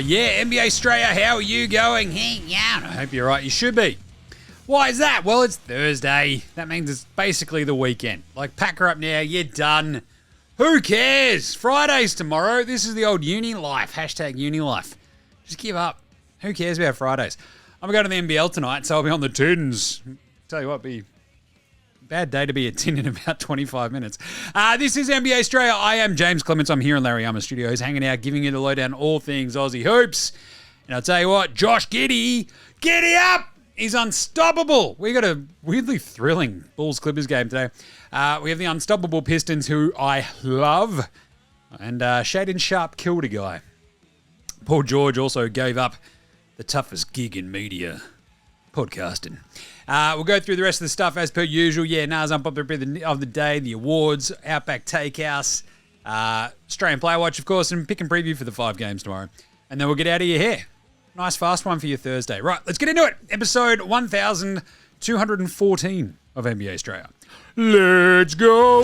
Yeah, NBA Straya, how are you going? Hey, yeah, I hope you're right. You should be. Why is that? Well, it's Thursday. That means it's basically the weekend. Like, pack her up now. You're done. Who cares? Friday's tomorrow. This is the old uni life. Hashtag uni life. Just give up. Who cares about Fridays? I'm going to the NBL tonight, so I'll be on the Titans. Tell you what, be a bad day to be a tin in about 25 minutes. This is NBA Straya. I am James Clements. I'm here in Larry Armour Studios, hanging out, giving you the lowdown on all things Aussie hoops. And I'll tell you what, Josh Giddey, giddy up! He's unstoppable. We got a weirdly thrilling Bulls-Clippers game today. We have the Unstoppable Pistons, who I love. And SHAEDON Sharpe killed a guy. Paul George also gave up the toughest gig in media, podcasting. We'll go through the rest of the stuff as per usual. Yeah, Nas Unpopular Opinion of the day, the awards, Outback Takehouse, Australian Player Watch, of course, and pick and preview for the 5 games tomorrow. And then we'll get out of your hair. Nice fast one for your Thursday. Right, let's get into it. Episode 1214 of NBA Straya. Let's go!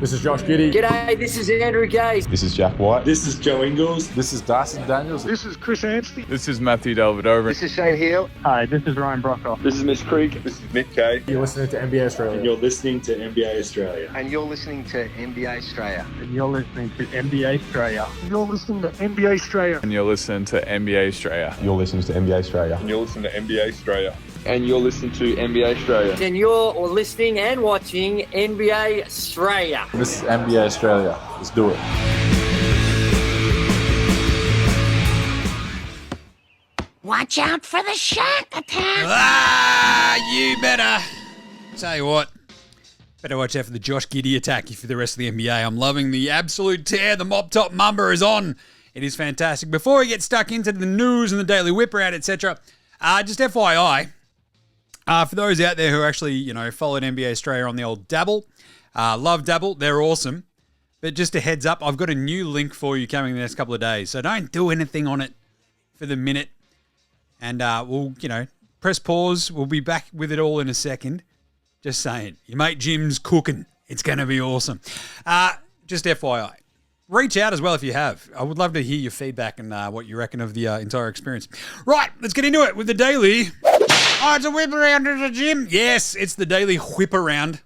This is Josh Giddey. G'day, this is Andrew Gaze. This is Jack White. This is Joe Ingles. This is Darcy Daniels. This is Chris Anstey. This is Matthew Delvedova. This is Shane Hill. Hi, this is Ryan Brockhoff. This is Mitch Creek. This is Nick Kay. You're listening to NBA Australia. And you're listening to NBA Australia. And you're listening to NBA Straya. And you're listening to NBA Straya. You're listening to NBA Straya. And you're listening to NBA Straya. You're listening to NBA Australia. And you're listening to NBA Australia. And you're listening to NBA Straya. And you're listening and watching NBA Straya. This is NBA Australia. Let's do it. Watch out for the shark attack. You better. Tell you what. Better watch out for the Josh Giddey attack for the rest of the NBA. I'm loving the absolute tear. The Mop Top Mamba is on. It is fantastic. Before we get stuck into the news and the Daily Whip Around, etc., just FYI, for those out there who actually, followed NBA Australia on the old Dabble, love Dabble. They're awesome. But just a heads up, I've got a new link for you coming in the next couple of days. So don't do anything on it for the minute. And we'll, press pause. We'll be back with it all in a second. Just saying. Your mate Jim's cooking. It's going to be awesome. Just FYI. Reach out as well if you have. I would love to hear your feedback and what you reckon of the entire experience. Right, let's get into it with the daily. Oh, it's a whip around at the gym. Yes, it's the daily whip around.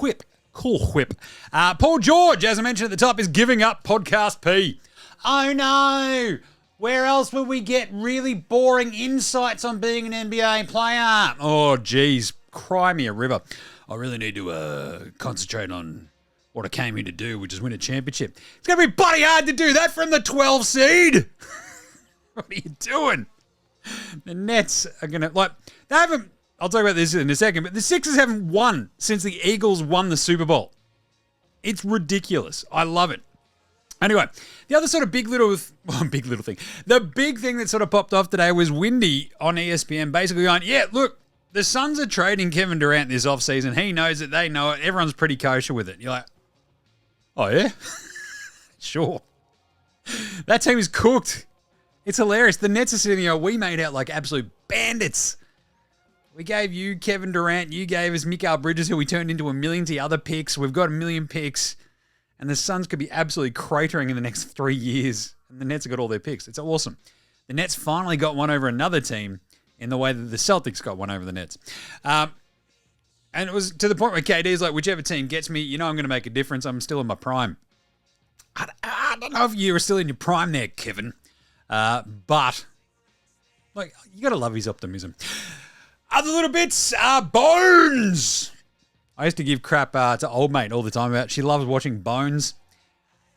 Whip. Cool whip. Paul George, as I mentioned at the top, is giving up Podcast P. Oh no. Where else would we get really boring insights on being an NBA player? Oh, geez. Cry me a river. I really need to concentrate on what I came here to do, which is win a championship. It's going to be bloody hard to do that from the 12 seed. What are you doing? The Nets are going to, they haven't, I'll talk about this in a second, but the Sixers haven't won since the Eagles won the Super Bowl. It's ridiculous. I love it. Anyway, the other sort of big little thing, the big thing that sort of popped off today was Windy on ESPN basically going, yeah, look, the Suns are trading Kevin Durant this offseason. He knows it. They know it. Everyone's pretty kosher with it. You're like, oh, yeah? Sure. That team is cooked. It's hilarious. The Nets are sitting there. We made out like absolute bandits. We gave you Kevin Durant. You gave us Mikal Bridges, who we turned into a million other picks. We've got a million picks. And the Suns could be absolutely cratering in the next 3 years. And the Nets have got all their picks. It's awesome. The Nets finally got one over another team in the way that the Celtics got one over the Nets. And it was to the point where KD's like, whichever team gets me, I'm going to make a difference. I'm still in my prime. I don't know if you were still in your prime there, Kevin. But, you got to love his optimism. Other little bits, Bones. I used to give crap to old mate all the time about she loves watching Bones.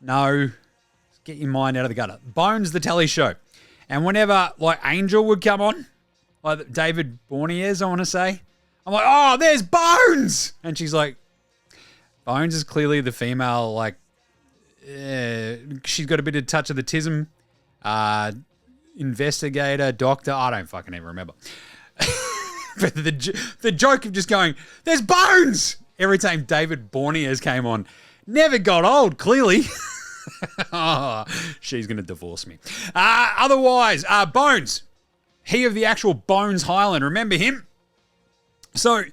No, get your mind out of the gutter. Bones, the telly show. And whenever, Angel would come on, like David Borniers, I want to say, I'm like, oh, there's Bones! And she's like, Bones is clearly the female, she's got a bit of touch of the tism. Investigator, doctor, I don't fucking even remember. But the joke of just going, there's Bones! Every time David Borniers came on. Never got old, clearly. Oh, she's going to divorce me. Otherwise, Bones. He of the actual Bones Highland. Remember him? So,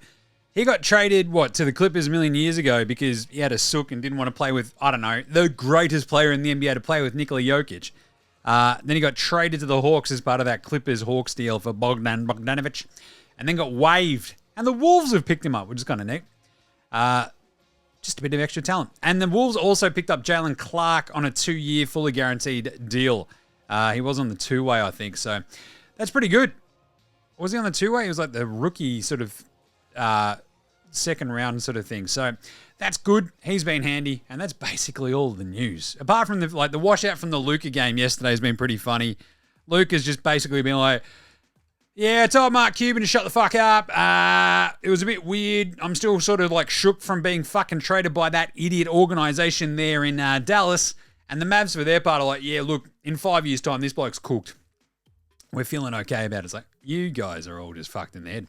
He got traded, to the Clippers a million years ago because he had a sook and didn't want to play with, I don't know, the greatest player in the NBA to play with, Nikola Jokic. Then he got traded to the Hawks as part of that Clippers-Hawks deal for Bogdanovic, and then got waived. And the Wolves have picked him up, which is kind of neat. Just a bit of extra talent. And the Wolves also picked up Jalen Clark on a 2-year, fully guaranteed deal. He was on the two-way, I think, so that's pretty good. Was he on the two-way? He was like the rookie sort of second round sort of thing. So that's good. He's been handy, and that's basically all the news. Apart from the washout from the Luka game yesterday has been pretty funny. Luka's just basically been like, yeah, I told Mark Cuban to shut the fuck up. It was a bit weird. I'm still sort of like shook from being fucking traded by that idiot organization there in Dallas. And the Mavs for their part are like, yeah, look, in 5 years' time, this bloke's cooked. We're feeling okay about it. It's like, you guys are all just fucked in the head.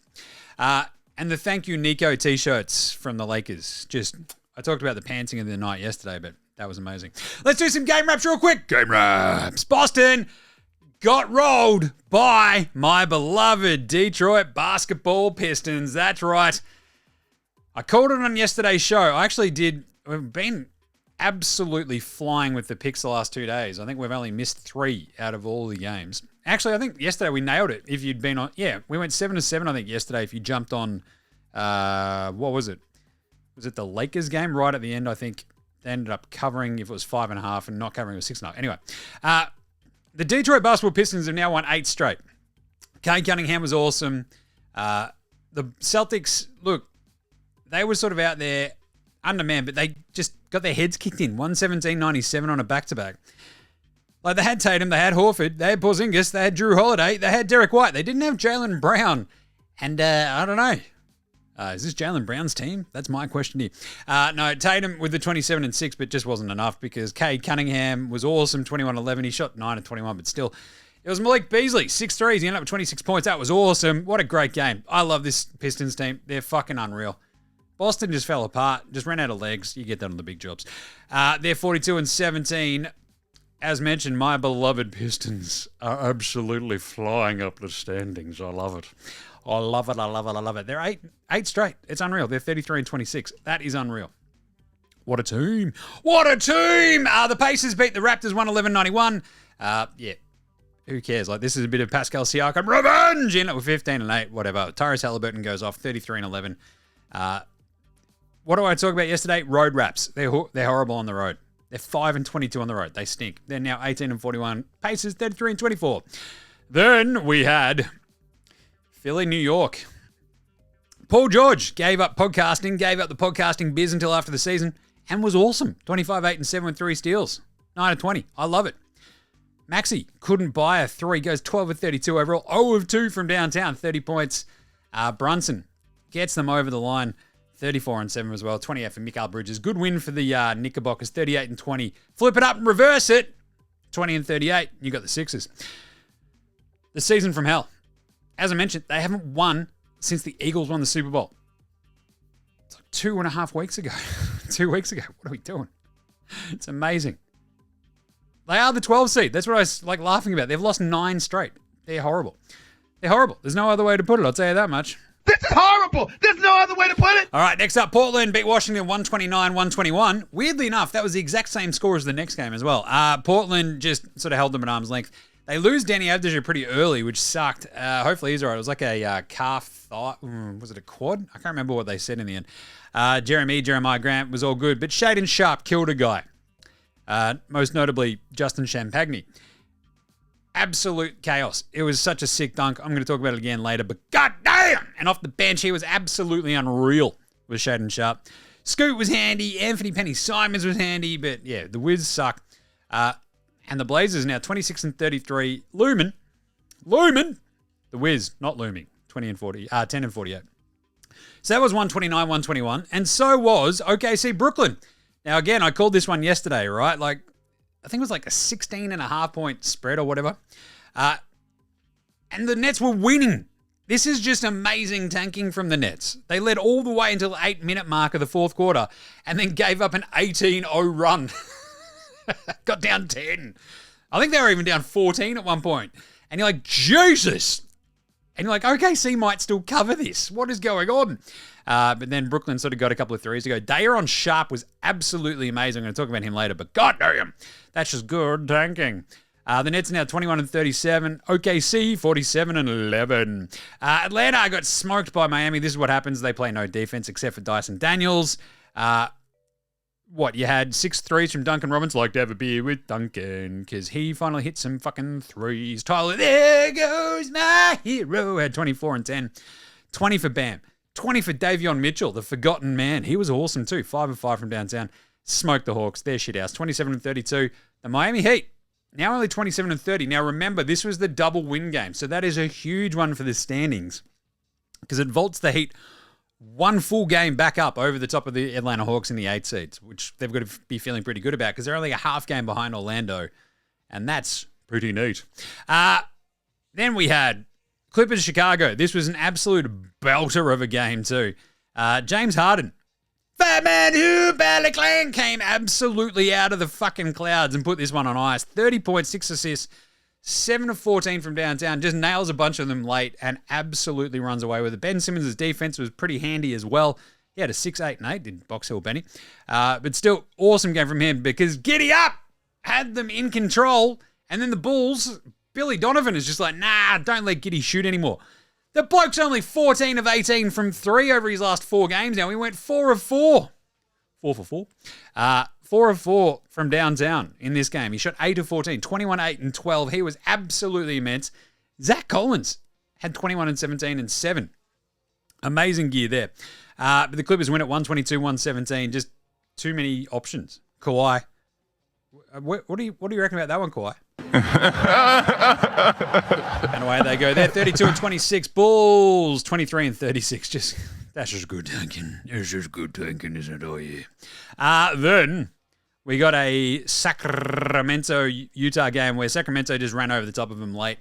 And the thank you Nico t-shirts from the Lakers. I talked about the pantsing of the night yesterday, but that was amazing. Let's do some game wraps real quick. Game wraps. Boston got rolled by my beloved Detroit basketball Pistons. That's right. I called it on yesterday's show. I actually did. We've been absolutely flying with the picks the last 2 days. I think we've only missed 3 out of all the games. Actually, I think yesterday we nailed it. If you'd been on, we went 7-7, I think, yesterday. If you jumped on, what was it? Was it the Lakers game right at the end? I think they ended up covering if it was 5.5 and not covering it was 6.5. Anyway, the Detroit basketball Pistons have now won 8 straight. Cade Cunningham was awesome. The Celtics, look, they were sort of out there undermanned, but they just got their heads kicked in. 117-97 on a back-to-back. Like, they had Tatum, they had Horford, they had Porzingis, they had Drew Holiday, they had Derek White. They didn't have Jaylen Brown. And I don't know. Is this Jaylen Brown's team? That's my question here. No, Tatum with the 27 and 6, but just wasn't enough because Cade Cunningham was awesome, 21-11. He shot 9 of 21, but still. It was Malik Beasley, 6 threes. He ended up with 26 points. That was awesome. What a great game. I love this Pistons team. They're fucking unreal. Boston just fell apart, just ran out of legs. You get that on the big jobs. They're 42 and 17. As mentioned, my beloved Pistons are absolutely flying up the standings. I love it. I love it. I love it. I love it. They're eight straight. It's unreal. They're 33 and 26. That is unreal. What a team. What a team. The Pacers beat the Raptors 111-91. Yeah. Who cares? Like, this is a bit of Pascal Siakam revenge. In it with 15 and 8. Whatever. Tyrese Halliburton goes off 33 and 11. What do I talk about yesterday? Road raps. They're horrible on the road. They're 5 and 22 on the road. They stink. They're now 18 and 41. Pacers 33 and 24. Then we had Philly, New York. Paul George gave up podcasting, gave up the podcasting biz until after the season, and was awesome. 25, 8 and 7 with 3 steals. 9 of 20. I love it. Maxey couldn't buy a 3. Goes 12 of 32 overall. 0 of 2 from downtown. 30 points. Brunson gets them over the line. 34 and 7 as well. 28 for Mikal Bridges. Good win for the Knickerbockers. 38 and 20. Flip it up and reverse it. 20 and 38. You got the Sixers. The season from hell. As I mentioned, they haven't won since the Eagles won the Super Bowl. It's like 2.5 weeks ago. 2 weeks ago. What are we doing? It's amazing. They are the 12 seed. That's what I was like laughing about. They've lost 9 straight. They're horrible. They're horrible. There's no other way to put it. I'll tell you that much. This is horrible. There's no other way to put it. All right, next up, Portland beat Washington 129-121. Weirdly enough, that was the exact same score as the next game as well. Portland just sort of held them at arm's length. They lose Danny Avdija pretty early, which sucked. Hopefully he's all right. It was like a calf thigh. Was it a quad? I can't remember what they said in the end. Jeremiah Grant was all good, but SHAEDON SHARPE killed a guy. Most notably, Justin Champagny. Absolute chaos. It was such a sick dunk. I'm going to talk about it again later, but goddamn! And off the bench, he was absolutely unreal with SHAEDON SHARPE. Scoot was handy. Anthony Penny-Simons was handy, but yeah, the Wiz suck. And the Blazers now 26 and 33. Lumen. The Wiz, not looming. 10 and 48. So that was 129-121. And so was OKC Brooklyn. Now, again, I called this one yesterday, right? Like, I think it was like a 16.5 point spread or whatever. And the Nets were winning. This is just amazing tanking from the Nets. They led all the way until the 8-minute mark of the fourth quarter and then gave up an 18-0 run. Got down 10. I think they were even down 14 at one point. And you're like, Jesus, And you're like, OKC might still cover this. What is going on? But then Brooklyn sort of got a couple of threes to go. SHAEDON SHARPE was absolutely amazing. I'm going to talk about him later, but goddamn, that's just good tanking. The Nets are now 21-37. OKC 47-11. Atlanta got smoked by Miami. This is what happens. They play no defense except for Dyson Daniels. You had 6 threes from Duncan Robinson. Like to have a beer with Duncan because he finally hit some fucking threes. Tyler, there goes my hero. Had 24 and 10. 20 for Bam. 20 for Davion Mitchell, the forgotten man. He was awesome too. 5 and 5 from downtown. Smoked the Hawks. Their shit house. 27-32. The Miami Heat. Now only 27-30. Now remember, this was the double win game. So that is a huge one for the standings because it vaults the Heat one full game back up over the top of the Atlanta Hawks in the 8 seeds, which they've got to be feeling pretty good about because they're only a half game behind Orlando, and that's pretty neat. Then we had Clippers Chicago. This was an absolute belter of a game too. James Harden, fat man who barely came absolutely out of the fucking clouds and put this one on ice. 30 points, 6 assists, 7 of 14 from downtown, just nails a bunch of them late and absolutely runs away with it. Ben Simmons' defense was pretty handy as well. He had a 6, 8, and 8, did Box Hill Benny. But still, awesome game from him because Giddey up had them in control. And then the Bulls, Billy Donovan is just like, nah, don't let Giddey shoot anymore. The bloke's only 14 of 18 from 3 over his last 4 games now. He went 4 of 4. 4 for 4. 4 of 4 from downtown in this game. He shot 8 of 14, 21, 8, and 12. He was absolutely immense. Zach Collins had 21 and 17 and 7. Amazing gear there. But the Clippers win at 122-117. Just too many options. Kawhi. What do you reckon about that one, Kawhi? And away they go. They're 32 and 26. Bulls 23 and 36. Just that's just good tanking. It's just good tanking, isn't it? Oh yeah. Then we got a Sacramento Utah game where Sacramento just ran over the top of them late.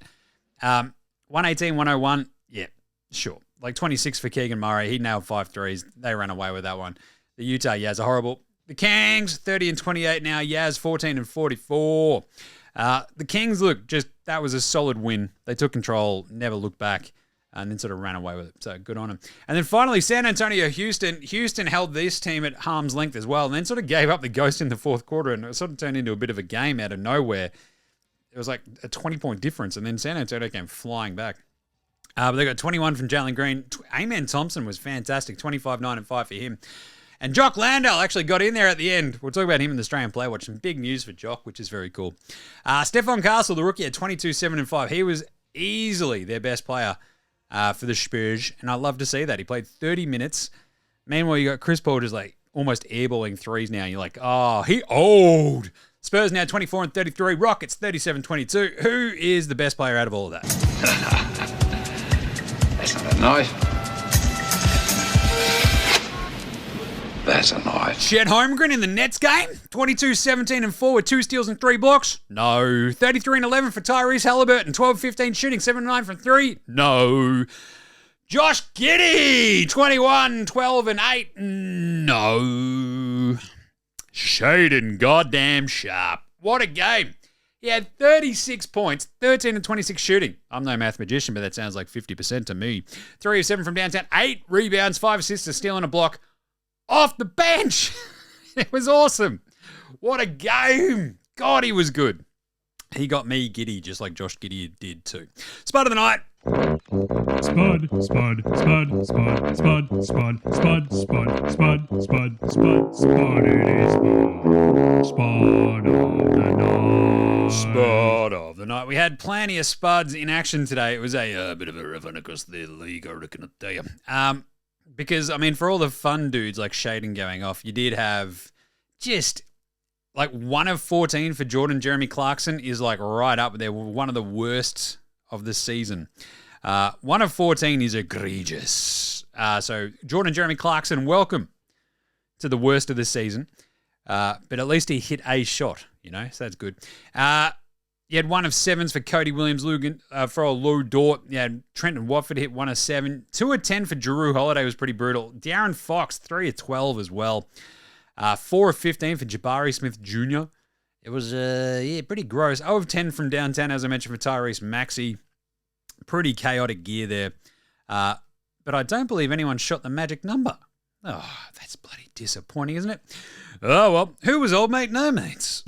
118-101. Yeah, sure. Like 26 for Keegan Murray. He nailed 5 threes. They ran away with that one. The Utah Jazz are horrible. The Kings 30 and 28 now. Jazz 14 and 44. The Kings, look, just that was a solid win. They took control, never looked back, and then sort of ran away with it. So good on them. And then finally, San Antonio, Houston. Houston held this team at arm's length as well, and then sort of gave up the ghost in the fourth quarter, and it sort of turned into a bit of a game out of nowhere. It was like a 20-point difference, and then San Antonio came flying back. But they got 21 from Jalen Green. Amen Thompson was fantastic, 25, 9, and 5 for him. And Jock Landale actually got in there at the end. We'll talk about him in the Australian Player Watch. Some big news for Jock, which is very cool. Stephon Castle, the rookie, at 22, 7, and 5. He was easily their best player for the Spurs, and I love to see that. He played 30 minutes. Meanwhile, you got Chris Paul just like almost airballing threes now. You're like, oh, he old. Spurs now 24 and 33. Rockets 37-22. Who is the best player out of all of that? That's not a knife. That's a knife. Chet Holmgren in the Nets game. 22, 17, and 4 with 2 steals and 3 blocks. No. 33 and 11 for Tyrese Halliburton. 12, 15 shooting. 7, 9 from 3. No. Josh Giddey. 21, 12, and 8. No. SHAEDON goddamn Sharpe. What a game. He had 36 points, 13 and 26 shooting. I'm no math magician, but that sounds like 50% to me. 3 of 7 from downtown. 8 rebounds, 5 assists, a steal and a block. Off the bench. It was awesome. What a game. God, he was good. He got me giddy just like Josh Giddey did too. Spud of the night. Spud, Spud, Spud, Spud, Spud, Spud, Spud, Spud, Spud, Spud, Spud, Spud, it is Spud of the night. Spud of the night. We had plenty of Spuds in action today. It was a bit of a run across the league, I reckon, I tell you. Because, I mean, for all the fun dudes like SHAEDON going off, you did have just like 1 of 14 for Jordan Jeremy Clarkson is like right up there. One of the worst of the season. 1 of 14 is egregious. So Jordan Jeremy Clarkson, welcome to the worst of the season. But at least he hit a shot, you know, so that's good. You had 1 of 7s for Cody Williams, for Lou Dort. You had Trenton Watford hit 1 of 7. 2 of 10 for Jrue Holiday was pretty brutal. De'Aaron Fox, 3 of 12 as well. 4 of 15 for Jabari Smith Jr. It was, pretty gross. 0 of 10 from downtown, as I mentioned, for Tyrese Maxey. Pretty chaotic gear there. But I don't believe anyone shot the magic number. Oh, that's bloody disappointing, isn't it? Oh, well, who was old mate no mates?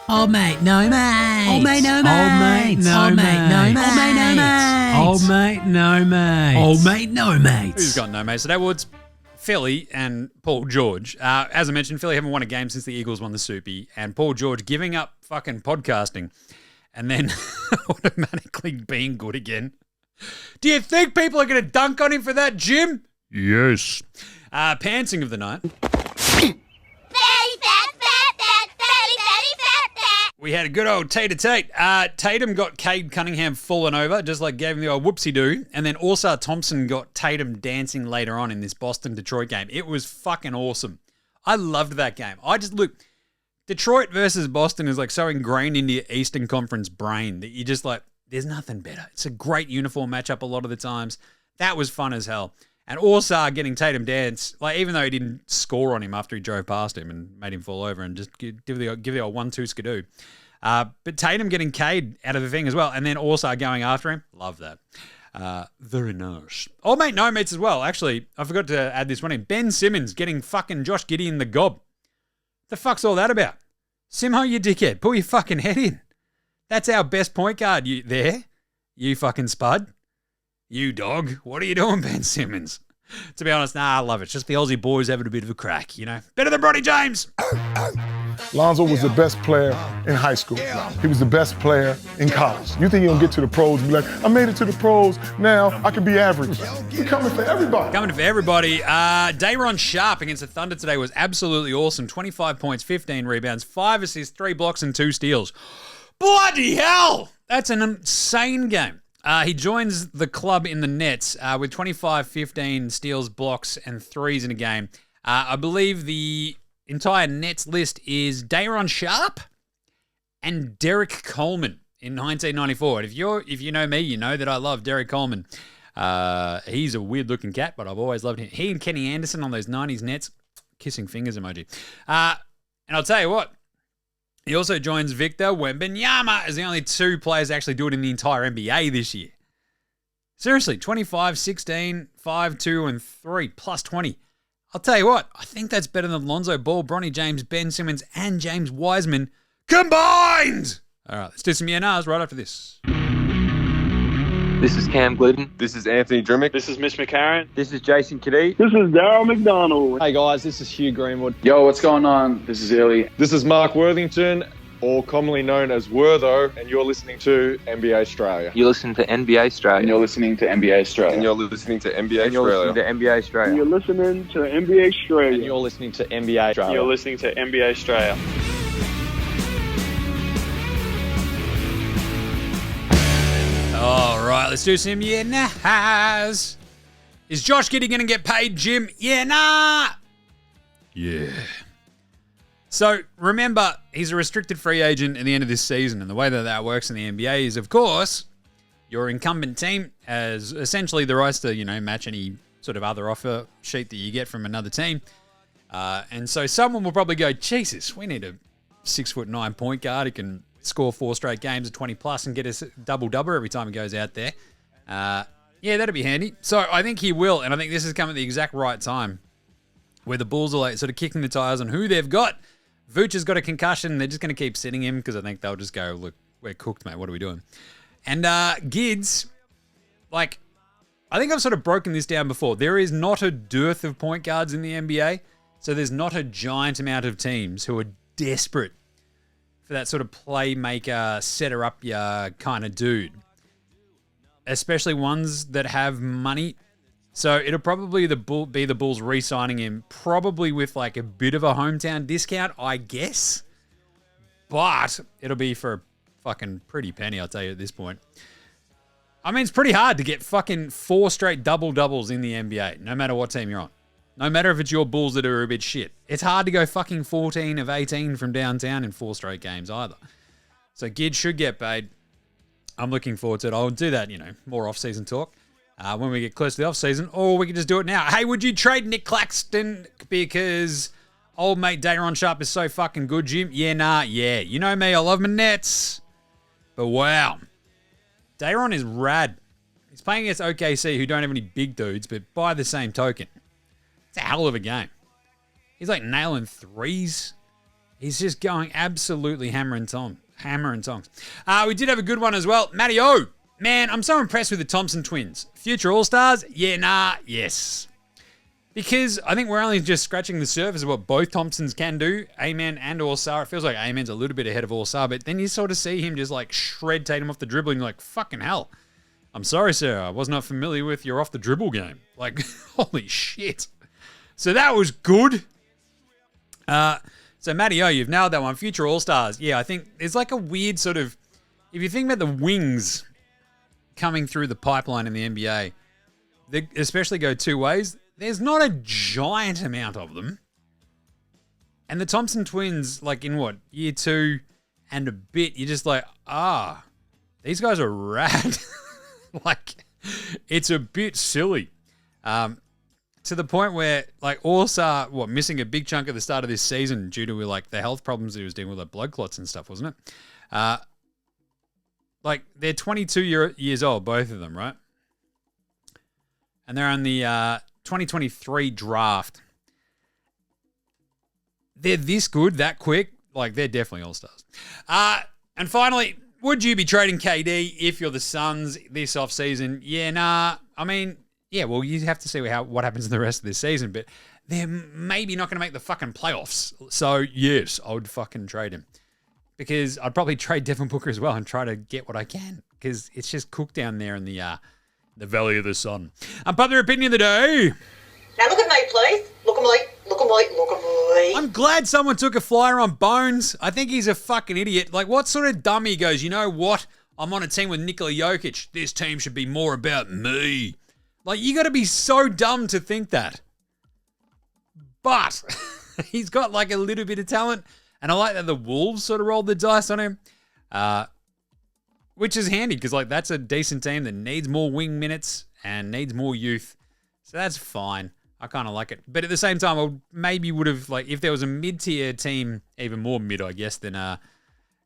Old mate, no mates. Old mate, no mates. Old mate, no mates. Old mate, no mates. Old mate, no mates. Old mate, no mates. Who's got no mates today? Well, it's Philly and Paul George. As I mentioned, Philly haven't won a game since the Eagles won the Soupy, and Paul George giving up fucking podcasting and then automatically being good again. Do you think people are going to dunk on him for that, Jim? Yes. Pantsing of the night. We had a good old Tate-a-Tate. Tatum got Cade Cunningham falling over, just like gave him the old whoopsie-doo. And then also Thompson got Tatum dancing later on in this Boston-Detroit game. It was fucking awesome. I loved that game. Detroit versus Boston is like so ingrained into your Eastern Conference brain that you just like, there's nothing better. It's a great uniform matchup a lot of the times. That was fun as hell. And also getting Tatum dance, like even though he didn't score on him after he drove past him and made him fall over and just give the old 1-2 skidoo. But Tatum getting Cade out of the thing as well, and then also going after him. Love that. Very nice. Old mate no mates as well. Actually, I forgot to add this one in. Ben Simmons getting fucking Josh Giddey in the gob. The fuck's all that about? Simho, you dickhead. Pull your fucking head in. That's our best point guard you fucking spud. You dog. What are you doing, Ben Simmons? To be honest, I love it. It's just the Aussie boys having a bit of a crack, you know? Better than Bronny James. Lonzo was the best player in high school. He was the best player in college. You think he'll get to the pros and be like, I made it to the pros, now I can be average. We're coming for everybody. Coming for everybody. Dayron Sharpe against the Thunder today was absolutely awesome. 25 points, 15 rebounds, 5 assists, 3 blocks, and 2 steals. Bloody hell! That's an insane game. He joins the club in the Nets with 25, 15 steals, blocks, and threes in a game. I believe the entire Nets list is Dayron Sharpe and Derek Coleman in 1994. And if you know me, you know that I love Derek Coleman. He's a weird-looking cat, but I've always loved him. He and Kenny Anderson on those 90s Nets, kissing fingers emoji. And I'll tell you what, he also joins Victor Wembanyama as the only 2 players to actually do it in the entire NBA this year. Seriously, 25, 16, 5, 2, and 3, plus 20. I'll tell you what, I think that's better than Lonzo Ball, Bronny James, Ben Simmons, and James Wiseman combined! All right, let's do some YNRs right after this. This is Cam Glidden. This is Anthony Drimmick. This is Mitch McCarron. This is Jason Giddey. This is Darryl McDonald. Hey guys, this is Hugh Greenwood. Yo, what's going on? This is Illy. This is Mark Worthington, or commonly known as Wortho, and you're listening to NBA Australia. You're listening to NBA Straya. And you're listening to NBA Australia. And you're listening to NBA And you're Australia. listening to NBA Straya. You're listening to NBA Straya. And you're listening to NBA Straya. You're listening to NBA Straya. All right, let's do some YNRs. Is Josh Giddey going to get paid, Jim? Yeah, nah. Yeah. So remember, he's a restricted free agent at the end of this season, and the way that works in the NBA is, of course, your incumbent team has essentially the rights to, match any sort of other offer sheet that you get from another team. And so someone will probably go, Jesus, we need a 6'9" point guard who can score 4 straight games of 20 plus and get us double-double every time he goes out there. Yeah, that'd be handy. So I think he will, and I think this has come at the exact right time where the Bulls are like sort of kicking the tires on who they've got. Vooch has got a concussion. They're just going to keep sitting him because I think they'll just go, look, we're cooked, mate. What are we doing? And Gids, I think I've sort of broken this down before. There is not a dearth of point guards in the NBA, so there's not a giant amount of teams who are desperate for that sort of playmaker, setter up ya kind of dude. Especially ones that have money. So it'll probably be the Bulls re-signing him, probably with a bit of a hometown discount, I guess. But it'll be for a fucking pretty penny, I'll tell you at this point. I mean, it's pretty hard to get fucking 4 straight double-doubles in the NBA, no matter what team you're on. No matter if it's your Bulls that are a bit shit. It's hard to go fucking 14 of 18 from downtown in 4 straight games either. So Gid should get paid. I'm looking forward to it. I'll do that, more off-season talk when we get close to the off-season, or we can just do it now. Hey, would you trade Nick Claxton because old mate Dayron Sharpe is so fucking good, Jim? Yeah, nah, yeah. You know me, I love my Nets. But wow. Dayron is rad. playing against OKC, who don't have any big dudes, but by the same token, it's a hell of a game. He's like nailing threes. He's just going absolutely hammer and tongs. We did have a good one as well. Matty O. Man, I'm so impressed with the Thompson twins. Future All-Stars? Yeah, nah, yes. Because I think we're only just scratching the surface of what both Thompsons can do, Amen and All-Star. It feels like Amen's a little bit ahead of All-Star, but then you sort of see him just like shred Tatum off the dribble and you're like, fucking hell. I'm sorry, sir. I was not familiar with your off the dribble game. Like, holy shit. So that was good. So Matty O, you've nailed that one. Future All-Stars. Yeah, I think there's like a weird sort of, if you think about the wings coming through the pipeline in the NBA, they especially go two ways. There's not a giant amount of them. And the Thompson twins, like in what, year 2 and a bit, you're just like, these guys are rad. Like, it's a bit silly. To the point where, like, All-Star, missing a big chunk at the start of this season due to, like, the health problems he was dealing with, like, blood clots and stuff, wasn't it? Like, they're 22 years old, both of them, right? And they're on the 2023 draft. They're this good, that quick. Like, they're definitely All-Stars. And finally, would you be trading KD if you're the Suns this offseason? Yeah, nah. I mean, yeah, well, you have to see what happens in the rest of this season, but they're maybe not going to make the fucking playoffs. So, yes, I would fucking trade him. Because I'd probably trade Devin Booker as well and try to get what I can. Because it's just cooked down there in the Valley of the Sun. Unpopular opinion of the day. Now look at me, please. Look at me. Look at me. Look at me. I'm glad someone took a flyer on Bones. I think he's a fucking idiot. Like, what sort of dummy goes, you know what? I'm on a team with Nikola Jokic. This team should be more about me. Like, you got to be so dumb to think that. But he's got, like, a little bit of talent. And I like that the Wolves sort of rolled the dice on him. Which is handy because, like, that's a decent team that needs more wing minutes and needs more youth. So that's fine. I kind of like it. But at the same time, I maybe would have, like, if there was a mid-tier team, even more mid, I guess, than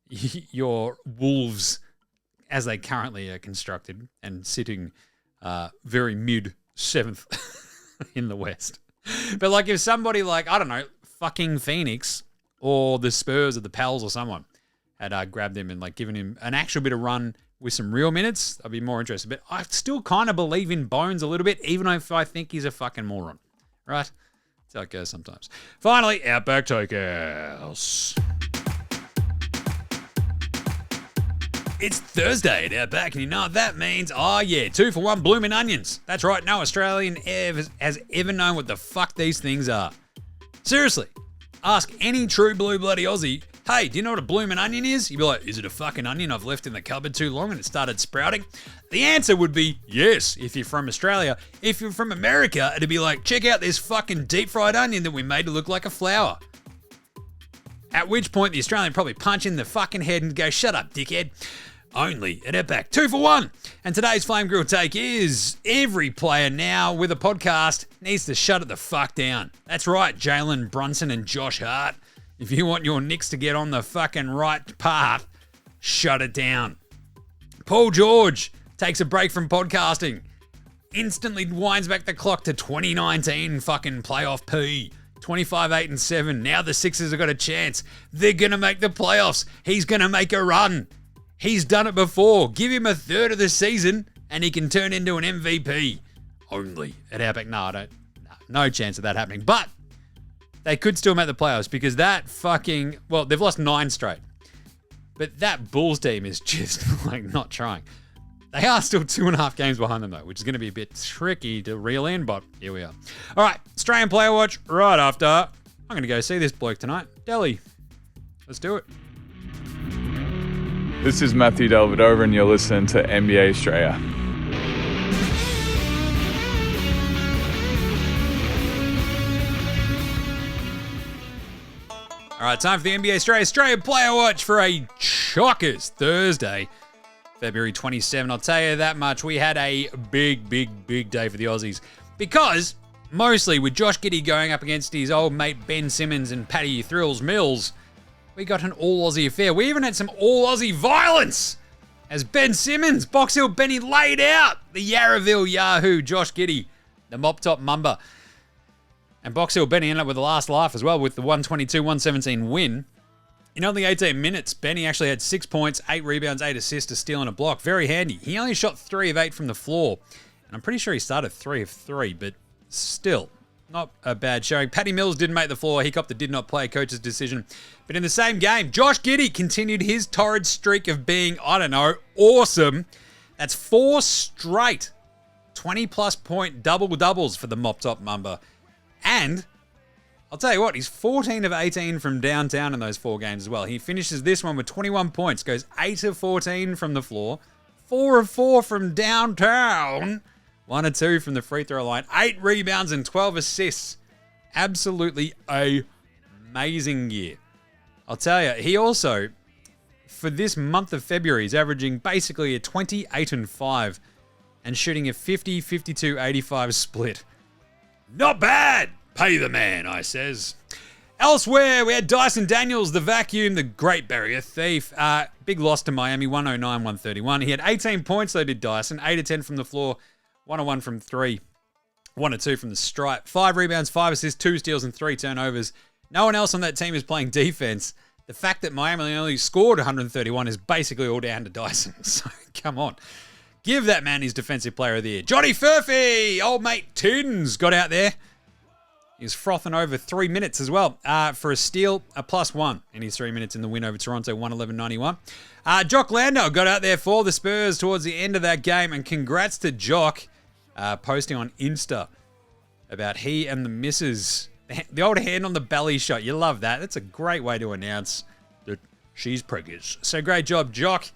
your Wolves as they currently are constructed and sitting very mid-7th in the West. But, like, if somebody like, I don't know, fucking Phoenix or the Spurs or the Pels or someone had grabbed him and, like, given him an actual bit of run with some real minutes, I'd be more interested. But I still kind of believe in Bones a little bit, even if I think he's a fucking moron. Right? That's how it goes sometimes. Finally, Outback Takehouse. It's Thursday at Outback, and you know what that means? Oh, yeah, 2 for 1 blooming onions. That's right, no Australian has ever known what the fuck these things are. Seriously, ask any true blue bloody Aussie, hey, do you know what a blooming onion is? You'd be like, is it a fucking onion I've left in the cupboard too long and it started sprouting? The answer would be yes, if you're from Australia. If you're from America, it'd be like, check out this fucking deep fried onion that we made to look like a flower. At which point the Australian probably punch in the fucking head and go, shut up, dickhead. Only at Outback. 2 for 1. And today's Flame Grill take is every player now with a podcast needs to shut it the fuck down. That's right, Jalen Brunson and Josh Hart. If you want your Knicks to get on the fucking right path, shut it down. Paul George takes a break from podcasting. Instantly winds back the clock to 2019 fucking playoff P. 25-8-7. Now the Sixers have got a chance. They're going to make the playoffs. He's going to make a run. He's done it before. Give him a third of the season and he can turn into an MVP. Only at Outback. No chance of that happening. But they could still make the playoffs because that fucking, well, they've lost 9 straight. But that Bulls team is just like not trying. They are still 2.5 games behind them though, which is going to be a bit tricky to reel in, but here we are. All right, Australian Player Watch right after. I'm going to go see this bloke tonight. Delhi. Let's do it. This is Matthew Delvedova and you're listening to NBA Straya. All right, time for the NBA Australian Player Watch for a Chockers Thursday, February 27. I'll tell you that much. We had a big day for the Aussies because mostly with Josh Giddey going up against his old mate Ben Simmons and Patty Thrills Mills, we got an all-Aussie affair. We even had some all-Aussie violence as Ben Simmons, Box Hill Benny laid out the Yarraville Yahoo, Josh Giddey, the mop top mumba. And Box Hill Benny ended up with the last laugh as well with the 122-117 win. In only 18 minutes, Benny actually had 6 points, 8 rebounds, 8 assists, a steal and a block. Very handy. He only shot 3 of 8 from the floor. And I'm pretty sure he started 3 of 3, but still, not a bad showing. Patty Mills didn't make the floor. He copped the did not play, coach's decision. But in the same game, Josh Giddey continued his torrid streak of being, I don't know, awesome. That's 4 straight 20-plus point double-doubles for the mop-top mumba. And I'll tell you what, he's 14 of 18 from downtown in those 4 games as well. He finishes this one with 21 points, goes 8 of 14 from the floor, 4 of 4 from downtown, 1 of 2 from the free throw line, 8 rebounds and 12 assists. Absolutely amazing year. I'll tell you, he also, for this month of February, is averaging basically a 28-5 and shooting a 50-52-85 split. Not bad! Pay the man, I says. Elsewhere, we had Dyson Daniels, the vacuum, the great barrier thief. Big loss to Miami, 109-131. He had 18 points, though, did Dyson. 8 of 10 from the floor, 1 of 1 from 3, 1 of 2 from the stripe. 5 rebounds, 5 assists, 2 steals, and 3 turnovers. No one else on that team is playing defense. The fact that Miami only scored 131 is basically all down to Dyson. So, come on. Give that man his Defensive Player of the Year. Johnny Furphy, old mate Tins, got out there. He was frothing over 3 minutes as well for a steal, a +1 in his 3 minutes in the win over Toronto, 111-91. Jock Landau got out there for the Spurs towards the end of that game, and congrats to Jock posting on Insta about he and the missus. The old hand on the belly shot. You love that. That's a great way to announce that she's preggers. So great job, Jock.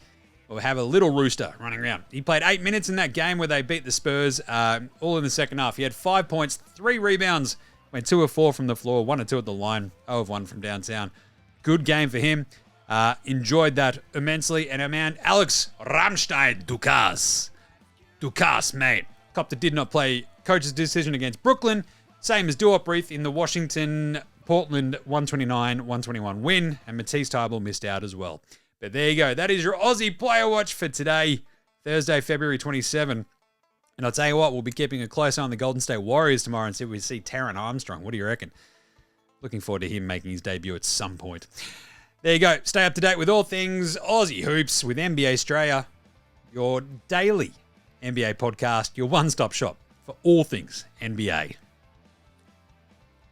We'll have a little rooster running around. He played 8 minutes in that game where they beat the Spurs, all in the second half. He had 5 points, 3 rebounds, went 2 of 4 from the floor, 1 of 2 at the line, 0 of 1 from downtown. Good game for him. Enjoyed that immensely. And our man, Alex Ramstein Dukas, mate. Copter did not play coach's decision against Brooklyn. Same as Duop Reith in the Washington-Portland 129-121 win. And Matisse Tybal missed out as well. But there you go. That is your Aussie Player Watch for today, Thursday, February 27. And I'll tell you what, we'll be keeping a close eye on the Golden State Warriors tomorrow and see if we see Taron Armstrong. What do you reckon? Looking forward to him making his debut at some point. There you go. Stay up to date with all things Aussie hoops with NBA Straya, your daily NBA podcast, your one-stop shop for all things NBA.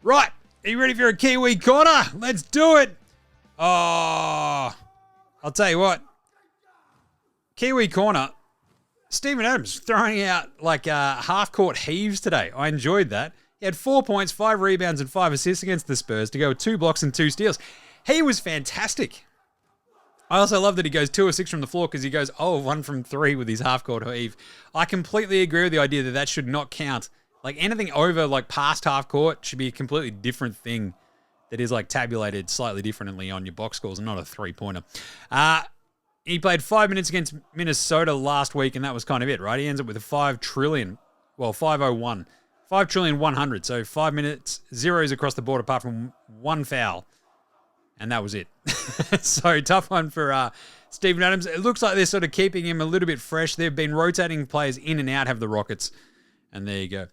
Right. Are you ready for a Kiwi corner? Let's do it. Oh, I'll tell you what. Kiwi corner. Steven Adams throwing out like half-court heaves today. I enjoyed that. He had 4 points, 5 rebounds, and 5 assists against the Spurs to go with 2 blocks and 2 steals. He was fantastic. I also love that he goes 2 of 6 from the floor because he goes 0 of 1 from 3 with his half-court heave. I completely agree with the idea that that should not count. Like anything over like past half-court should be a completely different thing that is like tabulated slightly differently on your box scores and not a three-pointer. He played 5 minutes against Minnesota last week, and that was kind of it, right? He ends up with a 501. 5 trillion 100. So 5 minutes, zeros across the board apart from 1 foul. And that was it. So tough one for Steven Adams. It looks like they're sort of keeping him a little bit fresh. They've been rotating players in and out, have the Rockets. And there you go.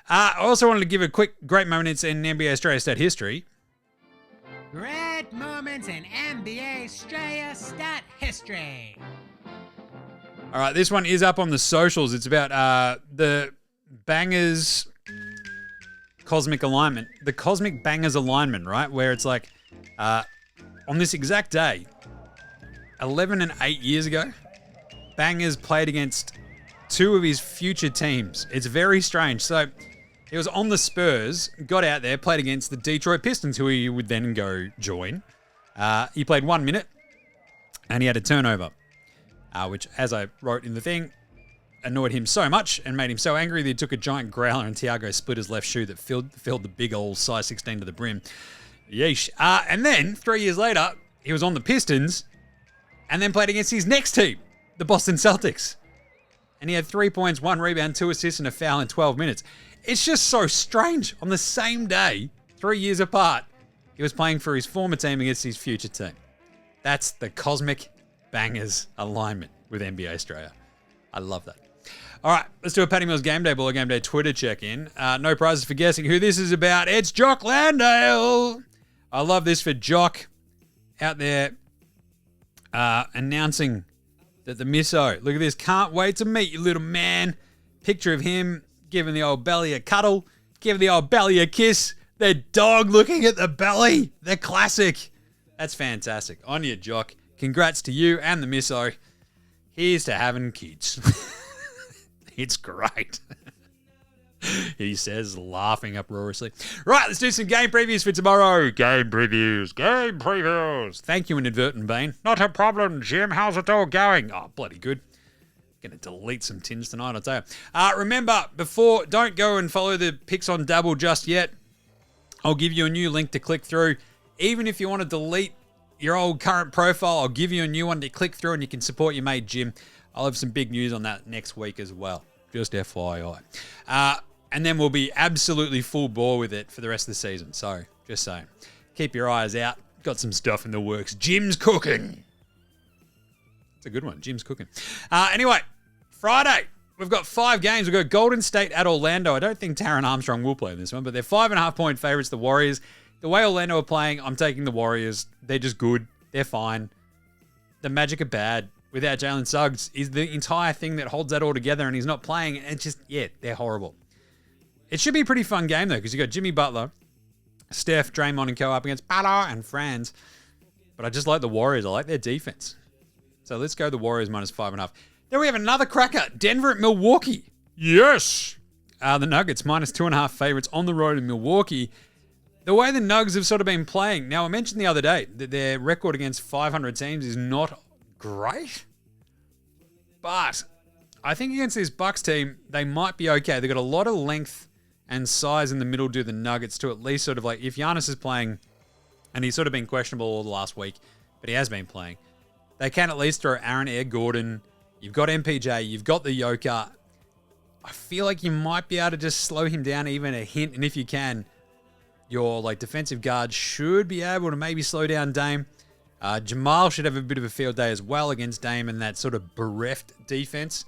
I also wanted to give a quick great moments in NBA Straya stat history. Great moments in NBA Straya stat history. All right, this one is up on the socials. It's about the Bangers cosmic alignment. The cosmic Bangers alignment, right? Where it's like on this exact day, 11 and 8 years ago, Bangers played against 2 of his future teams. It's very strange. So he was on the Spurs, got out there, played against the Detroit Pistons, who he would then go join. He played 1 minute, and he had a turnover, which, as I wrote in the thing, annoyed him so much and made him so angry that he took a giant growler and Tiago split his left shoe that filled the big old size 16 to the brim. Yeesh. And then, 3 years later, he was on the Pistons and then played against his next team, the Boston Celtics. And he had 3 points, 1 rebound, 2 assists, and a foul in 12 minutes. It's just so strange. On the same day, 3 years apart, he was playing for his former team against his future team. That's the cosmic Bangers alignment. with NBA Straya. I love that. All right, let's do a Paddy Mills Game Day Baller Game Day Twitter check-in. No prizes for guessing who this is about. It's Jock Landale. I love this for Jock out there announcing that the misso. Look at this. Can't wait to meet you, little man. Picture of him giving the old belly a cuddle, giving the old belly a kiss. Their dog looking at the belly. The classic. That's fantastic. On you, Jock. Congrats to you and the misso. Here's to having kids. It's great. He says, laughing uproariously. Right, let's do some game previews for tomorrow. Game previews. Game previews. Thank you, Inadvertent Bane. Not a problem, Jim. How's it all going? Oh, bloody good. Going to delete some tins tonight, I'll tell you. Remember, don't go and follow the picks on Dabble just yet. I'll give you a new link to click through. Even if you want to delete your old current profile, I'll give you a new one to click through and you can support your mate Jim. I'll have some big news on that next week as well. Just FYI. And then we'll be absolutely full bore with it for the rest of the season. So, just saying. Keep your eyes out. Got some stuff in the works. Jim's cooking. It's a good one. Jim's cooking. Anyway, Friday. We've got 5 games. We've got Golden State at Orlando. I don't think Taron Armstrong will play in this one, but they're 5.5-point favorites, the Warriors. The way Orlando are playing, I'm taking the Warriors. They're just good. They're fine. The Magic are bad. Without Jalen Suggs is the entire thing that holds that all together, and he's not playing. And it's just, they're horrible. It should be a pretty fun game, though, because you got Jimmy Butler, Steph, Draymond, and Co. up against Butler and Franz. But I just like the Warriors. I like their defense. So let's go the Warriors minus 5.5. Then we have another cracker, Denver at Milwaukee. Yes! The Nuggets minus 2.5 favorites on the road in Milwaukee. The way the Nugs have sort of been playing. Now, I mentioned the other day that their record against 500 teams is not great. But I think against this Bucks team, they might be okay. They've got a lot of length and size in the middle, do the Nuggets, to at least sort of like, if Giannis is playing, and he's sort of been questionable all the last week, but he has been playing, they can at least throw Aaron Air Gordon. You've got MPJ, you've got the Joker. I feel like you might be able to just slow him down even a hint, and if you can, your like defensive guard should be able to maybe slow down Dame. Jamal should have a bit of a field day as well against Dame and that sort of bereft defense.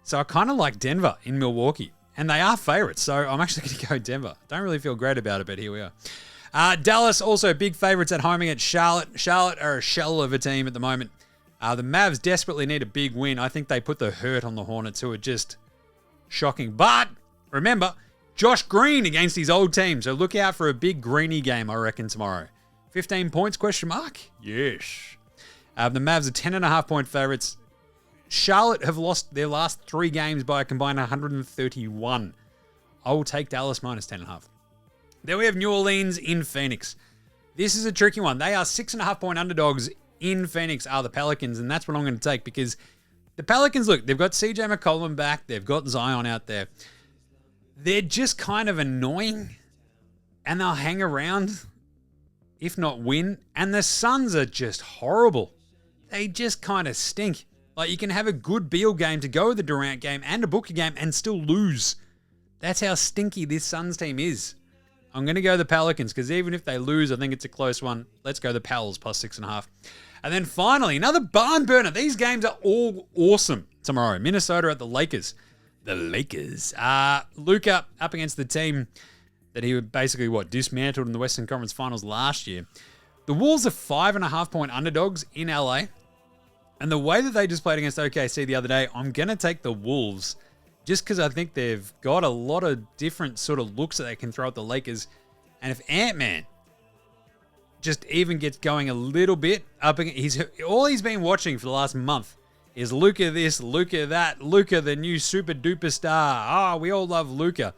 So I kind of like Denver in Milwaukee. And they are favorites, so I'm actually going to go Denver. Don't really feel great about it, but here we are. Dallas, also big favorites at home against Charlotte. Charlotte are a shell of a team at the moment. The Mavs desperately need a big win. I think they put the hurt on the Hornets, who are just shocking. But remember, Josh Green against his old team, so look out for a big Greeny game, I reckon, tomorrow. 15 points, question mark? Yes. The Mavs are 10.5-point favorites. Charlotte have lost their last 3 games by a combined 131. I will take Dallas minus 10.5. Then we have New Orleans in Phoenix. This is a tricky one. They are 6.5-point underdogs in Phoenix, are the Pelicans, and that's what I'm going to take because the Pelicans, look, they've got CJ McCollum back. They've got Zion out there. They're just kind of annoying, and they'll hang around, if not win. And the Suns are just horrible. They just kind of stink. Like, you can have a good Beal game to go with the Durant game and a Booker game and still lose. That's how stinky this Suns team is. I'm going to go the Pelicans because even if they lose, I think it's a close one. Let's go the Pels plus 6.5. And then finally, another barn burner. These games are all awesome tomorrow. Minnesota at the Lakers. The Lakers. Luka up against the team that he basically, dismantled in the Western Conference Finals last year. The Wolves are 5.5-point underdogs in LA. And the way that they just played against OKC the other day, I'm going to take the Wolves just because I think they've got a lot of different sort of looks that they can throw at the Lakers. And if Ant-Man just even gets going a little bit, all he's been watching for the last month is Luka this, Luka that, Luka the new super duper star. We all love Luka.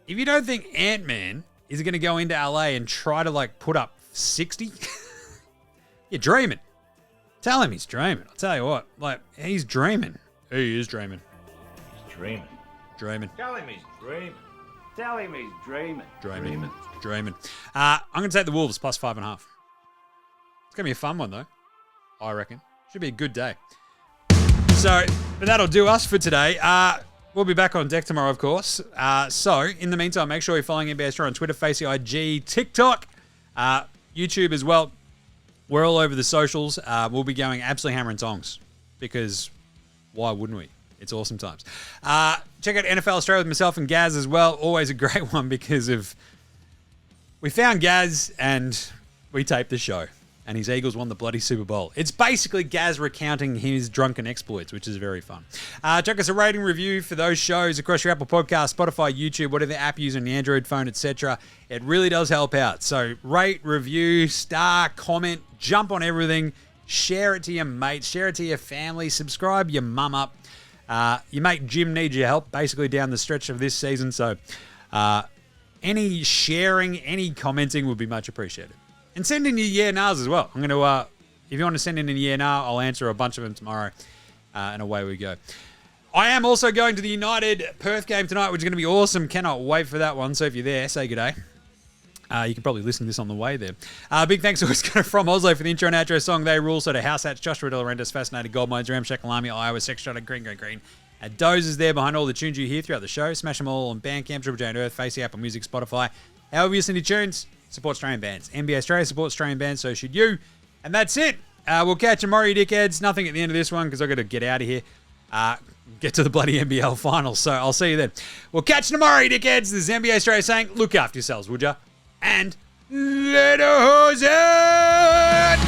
If you don't think Ant-Man is going to go into LA and try to put up 60, you're dreaming. Tell him he's dreaming. I'll tell you what, he's dreaming. He is dreaming. He's dreaming. Dreaming. Tell him he's dreaming. Tell him he's dreaming. Dreaming. I'm going to take the Wolves plus 5.5. It's going to be a fun one, though, I reckon. Should be a good day. So, but that'll do us for today. We'll be back on deck tomorrow, of course. So, in the meantime, make sure you're following NBA Straya on Twitter, Facey IG, TikTok, YouTube as well. We're all over the socials. We'll be going absolutely hammer and tongs because why wouldn't we? It's awesome times. Check out NFL Australia with myself and Gaz as well. Always a great one because we found Gaz and we taped the show. And his Eagles won the bloody Super Bowl. It's basically Gaz recounting his drunken exploits, which is very fun. Check us a rating review for those shows across your Apple Podcast, Spotify, YouTube, whatever app you use on the Android phone, etc. It really does help out. So rate, review, star, comment, jump on everything. Share it to your mates. Share it to your family. Subscribe your mum up. Your mate Jim needs your help basically down the stretch of this season. So any sharing, any commenting would be much appreciated. And send in your yeah nahs as well. I'm going to, if you want to send in a yeah nah, I'll answer a bunch of them tomorrow. And away we go. I am also going to the United Perth game tonight, which is going to be awesome. Cannot wait for that one. So if you're there, say good day. You can probably listen to this on the way there. Big thanks to from Oslo for the intro and outro song. They rule. So to House Hats, Joshua De Laurentiis, Fascinated Gold Mines, Ramshackle Army, Iowa, Sex Shot, Green. Doze is there behind all the tunes you hear throughout the show. Smash them all on Bandcamp, Triple J and Earth, Facey Apple Music, Spotify. However you listen to tunes, support Australian bands. NBA Straya supports Australian bands, so should you. And that's it. We'll catch you tomorrow, you dickheads. Nothing at the end of this one because I've got to get out of here. Get to the bloody NBL finals. So I'll see you then. We'll catch you tomorrow, you dickheads. This is NBA Straya saying, look after yourselves, would ya? And let us out!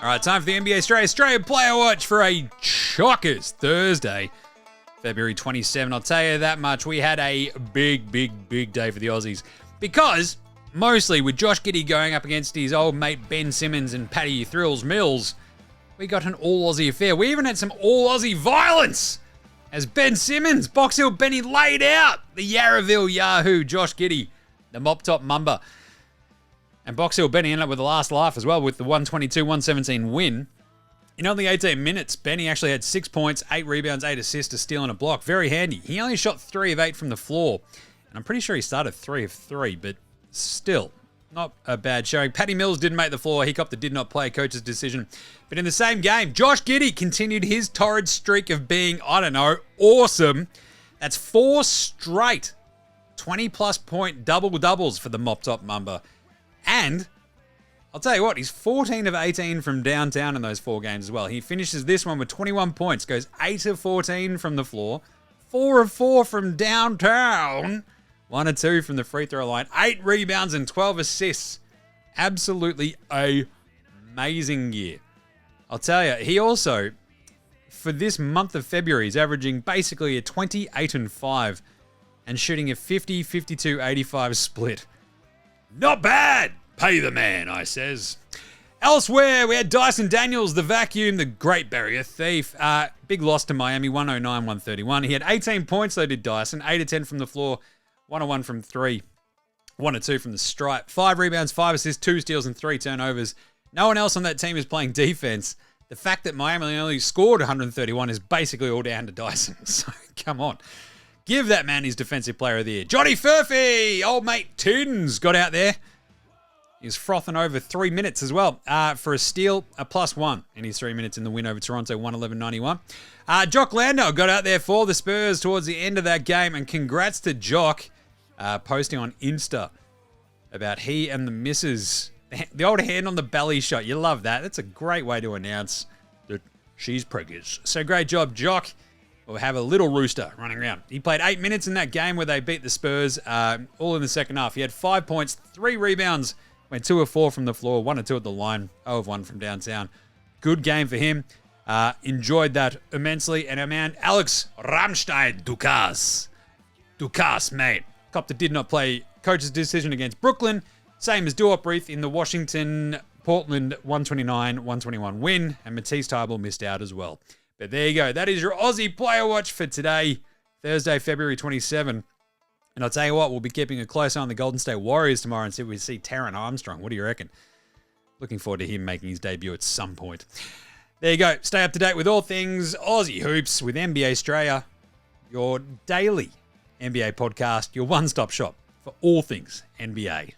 All right, time for the NBA Straya Player Watch for a Chockers Thursday, February 27. I'll tell you that much. We had a big day for the Aussies because mostly with Josh Giddey going up against his old mate Ben Simmons and Paddy Thrills Mills, we got an all-Aussie affair. We even had some all-Aussie violence as Ben Simmons, Box Hill Benny laid out the Yarraville Yahoo Josh Giddey, the mop-top mumba. And Box Hill Benny ended up with the last laugh as well with the 122-117 win. In only 18 minutes, Benny actually had 6 points, 8 rebounds, 8 assists, a steal and a block. Very handy. He only shot 3 of 8 from the floor. And I'm pretty sure he started 3 of 3, but still, not a bad showing. Paddy Mills didn't make the floor. He copped the did not play, coach's decision. But in the same game, Josh Giddey continued his torrid streak of being, I don't know, awesome. That's 4 straight 20-plus point double-doubles for the mop-top mumba. And I'll tell you what, he's 14 of 18 from downtown in those 4 games as well. He finishes this one with 21 points, goes 8 of 14 from the floor, 4 of 4 from downtown, 1 of 2 from the free throw line, 8 rebounds and 12 assists. Absolutely amazing year. I'll tell you, he also, for this month of February, is averaging basically a 28-5 and shooting a 50-52-85 split. Not bad! Pay the man, I says. Elsewhere, we had Dyson Daniels, the vacuum, the great barrier thief. Big loss to Miami, 109-131. He had 18 points, though, did Dyson. 8 of 10 from the floor, 1 of 1 from 3, 1 of 2 from the stripe. 5 rebounds, 5 assists, 2 steals, and 3 turnovers. No one else on that team is playing defense. The fact that Miami only scored 131 is basically all down to Dyson. So, come on. Give that man his Defensive Player of the Year. Johnny Furphy, old mate Tins, got out there. He was frothing over 3 minutes as well for a steal, a +1 in his 3 minutes in the win over Toronto, 111-91. Jock Lando got out there for the Spurs towards the end of that game, and congrats to Jock posting on Insta about he and the missus. The old hand on the belly shot. You love that. That's a great way to announce that she's preggers. So great job, Jock. We'll have a little rooster running around. He played 8 minutes in that game where they beat the Spurs, all in the second half. He had 5 points, 3 rebounds, went 2 of 4 from the floor, 1 of 2 at the line, 0 of 1 from downtown. Good game for him. Enjoyed that immensely. And our man, Alex Ramstein Dukas, mate. Copter did not play coach's decision against Brooklyn. Same as Duop Reith in the Washington-Portland 129-121 win. And Matisse Tybal missed out as well. But there you go. That is your Aussie Player Watch for today, Thursday, February 27. And I'll tell you what, we'll be keeping a close eye on the Golden State Warriors tomorrow and see if we see Taron Armstrong. What do you reckon? Looking forward to him making his debut at some point. There you go. Stay up to date with all things Aussie hoops with NBA Straya, your daily NBA podcast, your one-stop shop for all things NBA.